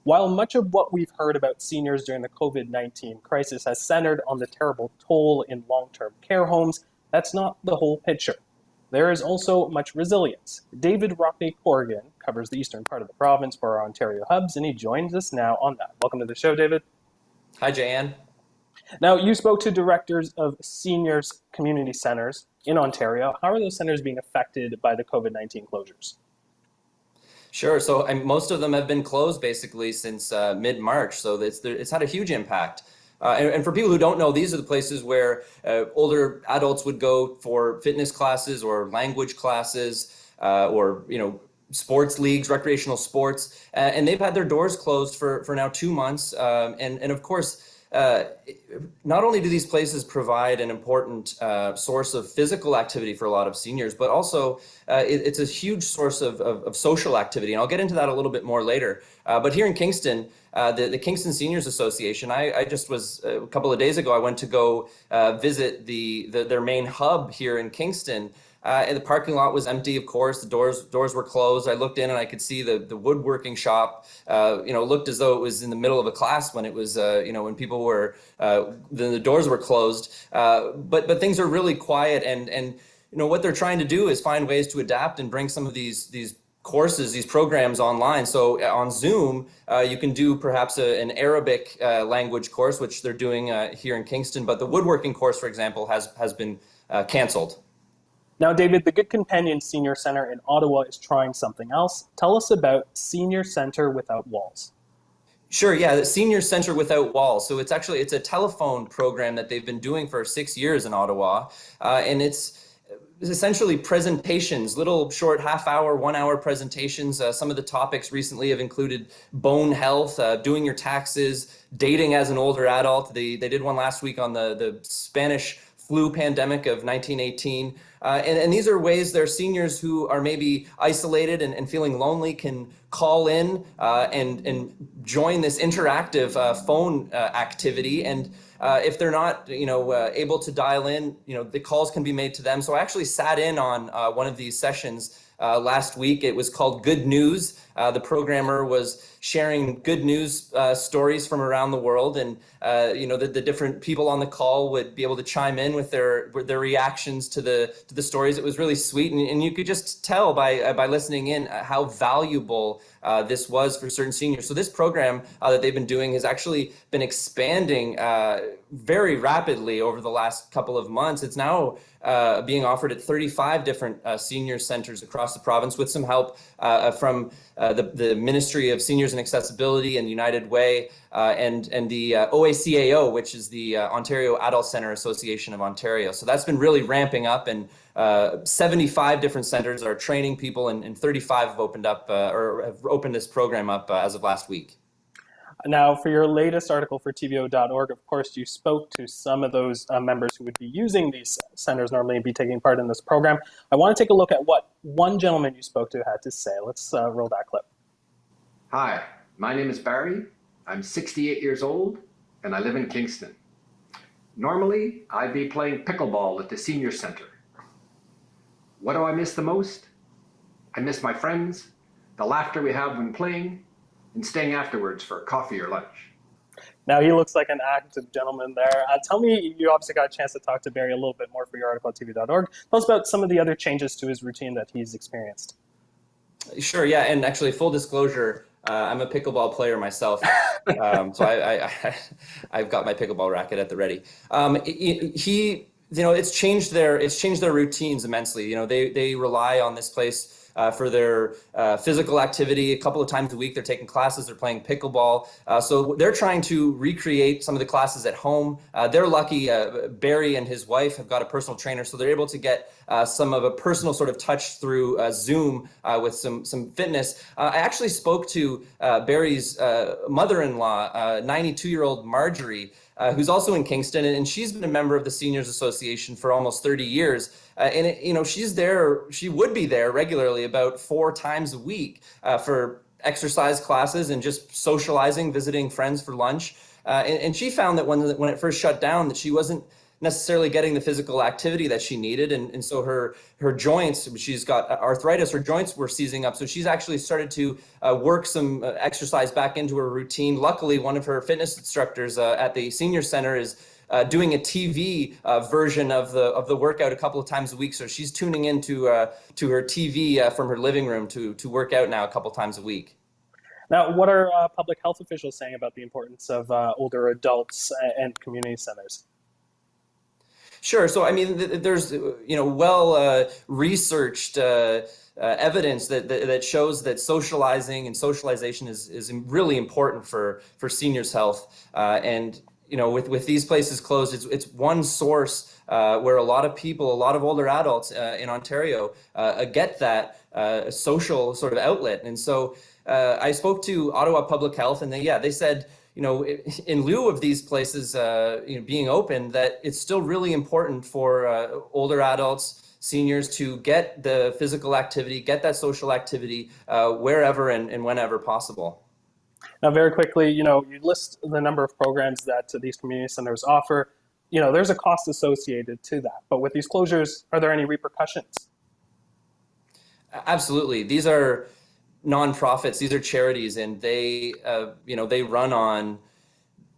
While much of what we've heard about seniors during the COVID-19 crisis has centered on the terrible toll in long-term care homes, that's not the whole picture. There is also much resilience. David Rockne Corrigan covers the eastern part of the province for our Ontario hubs, and he joins us now on that. Welcome to the show, David. Hi, Jan. Now, you spoke to directors of seniors community centers in Ontario. How are those centers being affected by the COVID-19 closures? Sure. So most of them have been closed basically since mid-March. So it's had a huge impact. And for people who don't know, these are the places where older adults would go for fitness classes or language classes or, sports leagues, recreational sports. And they've had their doors closed for now 2 months. And of course, not only do these places provide an important source of physical activity for a lot of seniors, but also it's a huge source of social activity. And I'll get into that a little bit more later. But here in Kingston, the Kingston Seniors Association, I just was, a couple of days ago, I went to go visit their main hub here in Kingston. And the parking lot was empty, of course. The doors were closed. I looked in and I could see the woodworking shop. Looked as though it was in the middle of a class when it was, when people were, the doors were closed. But things are really quiet, and what they're trying to do is find ways to adapt and bring some of these courses, these programs online. So on Zoom, you can do perhaps an Arabic language course, which they're doing here in Kingston. But the woodworking course, for example, has been canceled. Now, David, the Good Companion Senior Centre in Ottawa is trying something else. Tell us about Senior Centre Without Walls. Sure, yeah, the Senior Centre Without Walls. So it's a telephone program that they've been doing for 6 years in Ottawa, and it's essentially presentations, little short half-hour, 1-hour presentations. Some of the topics recently have included bone health, doing your taxes, dating as an older adult. They did one last week on the Spanish flu pandemic of 1918. And these are ways their seniors who are maybe isolated and feeling lonely can call in and join this interactive phone activity. And if they're not, able to dial in, the calls can be made to them. So I actually sat in on one of these sessions last week. It was called Good News. The programmer was sharing good news stories from around the world, and the different people on the call would be able to chime in with their reactions to the stories. It was really sweet, and you could just tell by listening in how valuable this was for certain seniors. So this program that they've been doing has actually been expanding very rapidly over the last couple of months. It's now being offered at 35 different senior centers across the province, with some help from the Ministry of Seniors and Accessibility and United Way and the OACAO, which is the Ontario Adult Centre Association of Ontario. So that's been really ramping up, and 75 different centers are training people, and 35 have opened up or have opened this program up as of last week. Now, for your latest article for TBO.org, of course, you spoke to some of those members who would be using these centers normally and be taking part in this program. I want to take a look at what one gentleman you spoke to had to say. Let's roll that clip. Hi, my name is Barry. I'm 68 years old, and I live in Kingston. Normally, I'd be playing pickleball at the senior center. What do I miss the most? I miss my friends, the laughter we have when playing, and staying afterwards for coffee or lunch. Now, he looks like an active gentleman there. Tell me, you obviously got a chance to talk to Barry a little bit more for your article at TV.org. Tell us about some of the other changes to his routine that he's experienced. Sure, yeah, and actually, full disclosure, I'm a pickleball player myself, so I've got my pickleball racket at the ready. It's changed their routines immensely. They rely on this place for their physical activity. A couple of times a week, they're taking classes, they're playing pickleball. So they're trying to recreate some of the classes at home. They're lucky, Barry and his wife have got a personal trainer, so they're able to get some of a personal sort of touch through Zoom with some fitness. I actually spoke to Barry's mother-in-law, 92-year-old Marjorie, who's also in Kingston, and she's been a member of the Seniors Association for almost 30 years. She would be there regularly about 4 times a week for exercise classes and just socializing, visiting friends for lunch. And she found that when it first shut down, that she wasn't necessarily getting the physical activity that she needed. And so her joints, she's got arthritis, her joints were seizing up. So she's actually started to work some exercise back into her routine. Luckily, one of her fitness instructors at the senior center is doing a TV version of the workout a couple of times a week. So she's tuning into to her TV from her living room to work out now a couple times a week. Now, what are public health officials saying about the importance of older adults and community centers? Sure. So, I mean, there's, well researched evidence that shows that socializing and socialization is really important for seniors' health. And, with these places closed, it's one source where a lot of people, a lot of older adults in Ontario get that social sort of outlet. And so I spoke to Ottawa Public Health, and they said, in lieu of these places being open, that it's still really important for older adults, seniors, to get the physical activity, get that social activity wherever and whenever possible. Now, very quickly, you list the number of programs that these community centers offer. There's a cost associated to that. But with these closures, are there any repercussions? Absolutely. These are nonprofits, these are charities, and they run on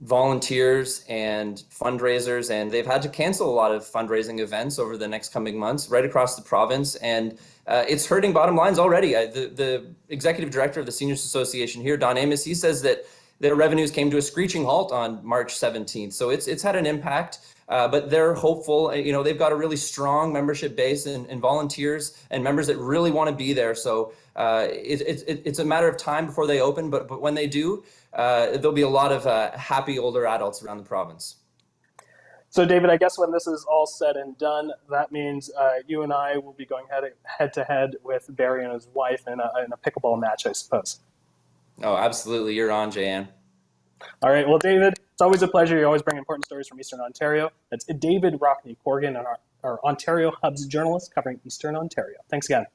volunteers and fundraisers, and they've had to cancel a lot of fundraising events over the next coming months right across the province, and it's hurting bottom lines already. The executive director of the Seniors Association here, Don Amos, he says that their revenues came to a screeching halt on March 17th. So it's had an impact, but they're hopeful. They've got a really strong membership base and volunteers and members that really want to be there. So it's a matter of time before they open, but when they do, there'll be a lot of happy older adults around the province. So, David, I guess when this is all said and done, that means you and I will be going head to head with Barry and his wife in a pickleball match, I suppose. Oh, absolutely. You're on, Jan. All right. Well, David, it's always a pleasure. You always bring important stories from Eastern Ontario. That's David Rockne Corrigan, our Ontario Hubs journalist covering Eastern Ontario. Thanks again.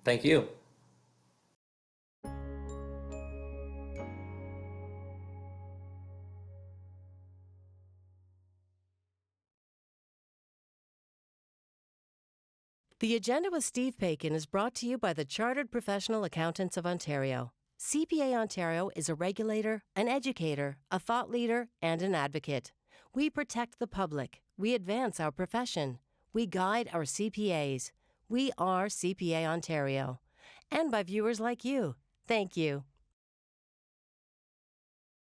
Thank you. The Agenda with Steve Paikin is brought to you by the Chartered Professional Accountants of Ontario. CPA Ontario is a regulator, an educator, a thought leader, and an advocate. We protect the public. We advance our profession. We guide our CPAs. We are CPA Ontario. And by viewers like you. Thank you.